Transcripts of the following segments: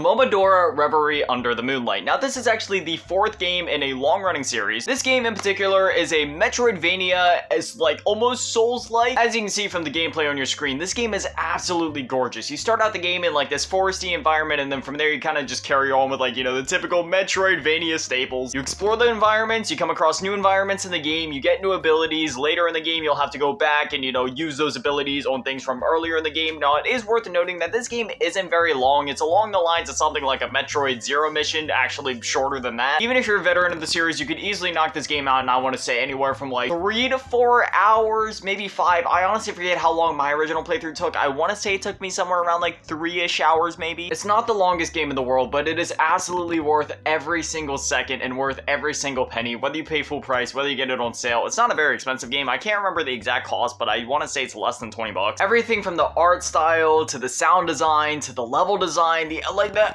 Momodora Reverie Under the Moonlight. Now this is actually the 4th game in a long-running series. This game in particular is a Metroidvania, as like almost Souls-like. As you can see from the gameplay on your screen, this game is absolutely gorgeous. You start out the game in like this foresty environment, and then from there you kind of just carry on with like, you know, the typical Metroidvania staples. You explore the environments, you come across new environments in the game, you get new abilities. Later in the game you'll have to go back and, you know, use those abilities on things from earlier in the game. Now it is worth noting that this game isn't very long. It's along the lines of something like a Metroid Zero mission, actually shorter than that. Even if you're a veteran of the series, you could easily knock this game out, and I want to say anywhere from like 3 to 4 hours, maybe 5. I honestly forget how long my original playthrough took. I want to say it took me somewhere around like 3-ish hours maybe. It's not the longest game in the world, but it is absolutely worth every single second and worth every single penny, whether you pay full price, whether you get it on sale. It's not a very expensive game. I can't remember the exact cost, but I want to say it's less than 20 bucks. Everything from the art style to the sound design to the level design, the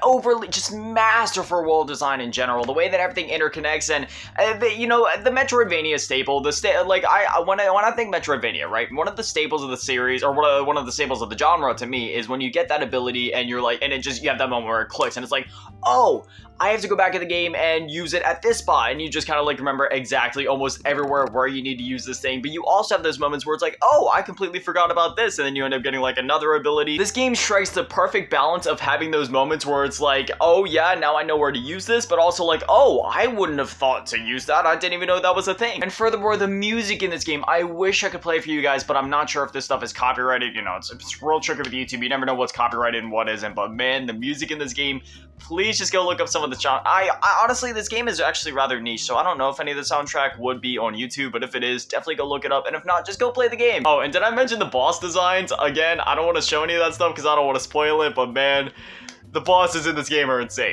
overly just masterful world design in general, the way that everything interconnects, and you know, the Metroidvania staple, when I think Metroidvania, right, one of the staples of the series, or one of the staples of the genre to me, is when you get that ability and you're like, and it just, you have that moment where it clicks and it's like, oh, I have to go back to the game and use it at this spot, and you just kind of like remember exactly almost everywhere where you need to use this thing. But you also have those moments where it's like, oh, I completely forgot about this, and then you end up getting like another ability. This game strikes the perfect balance of having those moments where it's like, oh yeah, now I know where to use this, but also like, oh, I wouldn't have thought to use that. I didn't even know that was a thing. And furthermore, the music in this game, I wish I could play for you guys, but I'm not sure if this stuff is copyrighted. You know, it's real tricky with YouTube. You never know what's copyrighted and what isn't. But man, the music in this game, please just go look up some of the I honestly, this game is actually rather niche, so I don't know if any of the soundtrack would be on YouTube, but if it is, definitely go look it up, and if not, just go play the game. Oh, and did I mention the boss designs? Again, I don't want to show any of that stuff because I don't want to spoil it, but man, the bosses in this game are insane.